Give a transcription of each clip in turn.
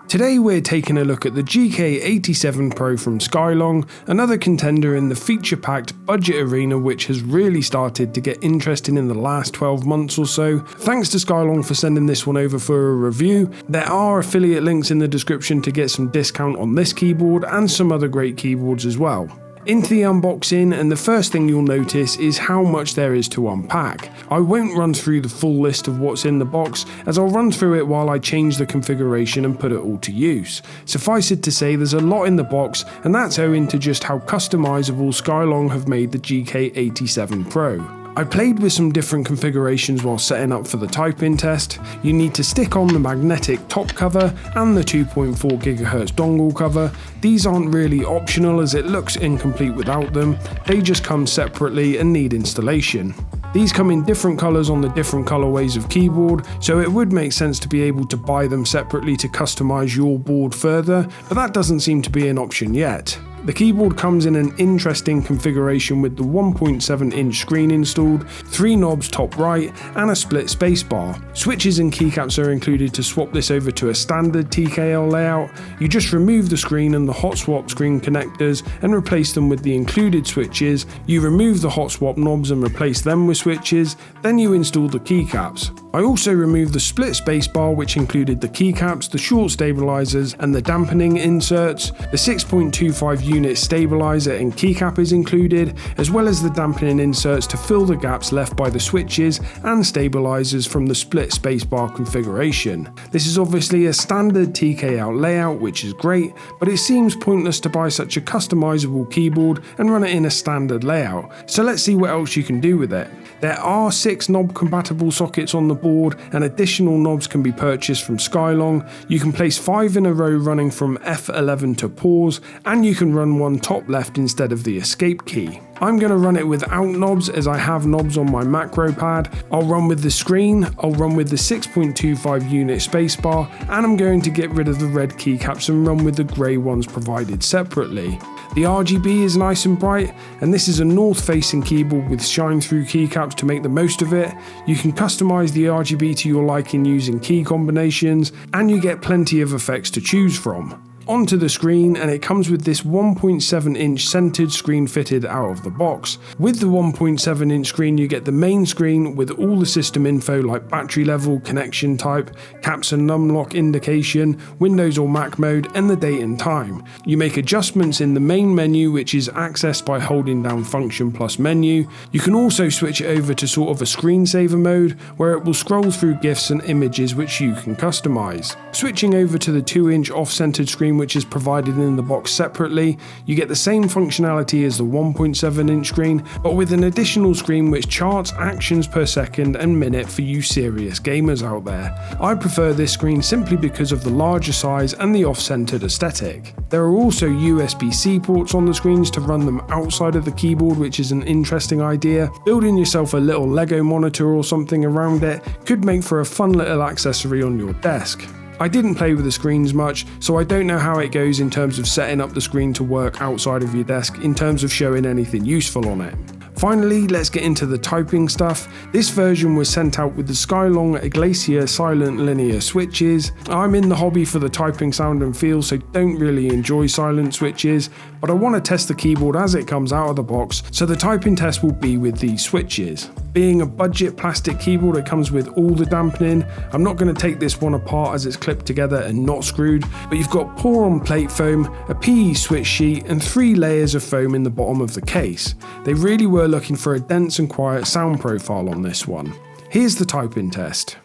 Today we're taking a look at the GK87 Pro from Skylong, another contender in the feature-packed budget arena which has really started to get interesting in the last 12 months or so. Thanks to Skylong for sending this one over for a review. There are affiliate links in the description to get some discount on this keyboard and some other great keyboards as well. Into the unboxing, and the first thing you'll notice is how much there is to unpack. I won't run through the full list of what's in the box, as I'll run through it while I change the configuration and put it all to use. Suffice it to say there's a lot in the box, and that's owing to just how customizable Skylong have made the GK87 Pro. I played with some different configurations while setting up for the typing test. You need to stick on the magnetic top cover and the 2.4 GHz dongle cover. These aren't really optional as it looks incomplete without them, they just come separately and need installation. These come in different colours on the different colourways of keyboard, so it would make sense to be able to buy them separately to customise your board further, but that doesn't seem to be an option yet. The keyboard comes in an interesting configuration with the 1.7-inch screen installed, 3 knobs top right, and a split spacebar. Switches and keycaps are included to swap this over to a standard TKL layout. You just remove the screen and the hot swap screen connectors and replace them with the included switches. You remove the hot swap knobs and replace them with switches, then you install the keycaps. I also removed the split spacebar, which included the keycaps, the short stabilizers, and the dampening inserts. The 6.25 unit stabilizer and keycap is included, as well as the dampening inserts to fill the gaps left by the switches and stabilizers from the split spacebar configuration. This is obviously a standard TK out layout, which is great, but it seems pointless to buy such a customizable keyboard and run it in a standard layout. So let's see what else you can do with it. There are 6 knob compatible sockets on the board, and additional knobs can be purchased from Skylong. You can place 5 in a row running from F11 to pause, and you can run one top left instead of the escape key. I'm going to run it without knobs as I have knobs on my macro pad. I'll run with the screen, I'll run with the 6.25 unit spacebar, and I'm going to get rid of the red keycaps and run with the grey ones provided separately. The RGB is nice and bright, and this is a north facing keyboard with shine through keycaps to make the most of it. You can customise the RGB to your liking using key combinations, and you get plenty of effects to choose from. Onto the screen, and it comes with this 1.7-inch centered screen fitted out of the box. With the 1.7-inch screen you get the main screen with all the system info like battery level, connection type, caps and numlock indication, Windows or Mac mode, and the date and time. You make adjustments in the main menu, which is accessed by holding down function plus menu. You can also switch it over to sort of a screensaver mode where it will scroll through GIFs and images which you can customize. Switching over to the 2-inch off-centered screen, which is provided in the box separately, you get the same functionality as the 1.7-inch screen, but with an additional screen which charts actions per second and minute for you serious gamers out there. I prefer this screen simply because of the larger size and the off-centered aesthetic. There are also USB-C ports on the screens to run them outside of the keyboard, which is an interesting idea. Building yourself a little Lego monitor or something around it could make for a fun little accessory on your desk. I didn't play with the screens much, so I don't know how it goes in terms of setting up the screen to work outside of your desk in terms of showing anything useful on it. Finally, let's get into the typing stuff. This version was sent out with the Skylong Iglesia silent linear switches. I'm in the hobby for the typing sound and feel, so don't really enjoy silent switches, but I want to test the keyboard as it comes out of the box, so the typing test will be with these switches. Being a budget plastic keyboard, it comes with all the dampening. I'm not going to take this one apart as it's clipped together and not screwed, but you've got pour-on plate foam, a PE switch sheet, and 3 layers of foam in the bottom of the case. They really were looking for a dense and quiet sound profile on this one. Here's the typing test.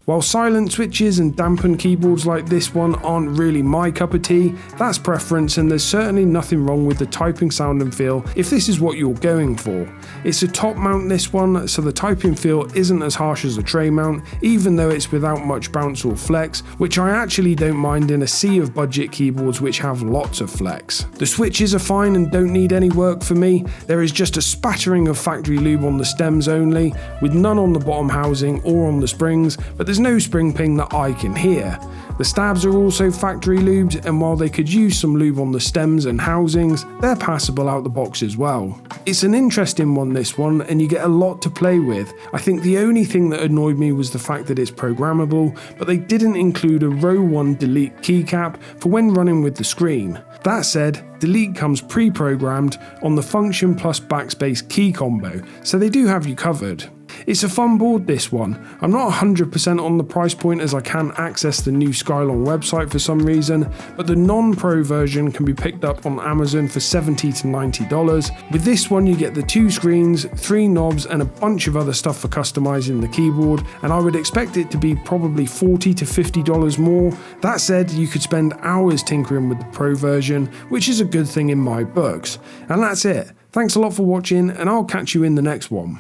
While silent switches and dampened keyboards like this one aren't really my cup of tea, that's preference, and there's certainly nothing wrong with the typing sound and feel if this is what you're going for. It's a top mount, this one, so the typing feel isn't as harsh as a tray mount, even though it's without much bounce or flex, which I actually don't mind in a sea of budget keyboards which have lots of flex. The switches are fine and don't need any work for me. There is just a spattering of factory lube on the stems only, with none on the bottom housing or on the springs, but there's no spring ping that I can hear. The stabs are also factory lubed, and while they could use some lube on the stems and housings, they're passable out the box as well. It's an interesting one, this one, and you get a lot to play with. I think the only thing that annoyed me was the fact that it's programmable, but they didn't include a row 1 delete keycap for when running with the screen. That said, delete comes pre-programmed on the function plus backspace key combo, so they do have you covered. It's a fun board, this one. I'm not 100% on the price point as I can't access the new Skylong website for some reason, but the non-pro version can be picked up on Amazon for $70 to $90. With this one you get the 2 screens, 3 knobs and a bunch of other stuff for customizing the keyboard, and I would expect it to be probably $40 to $50 more. That said, you could spend hours tinkering with the pro version, which is a good thing in my books. And that's it. Thanks a lot for watching, and I'll catch you in the next one.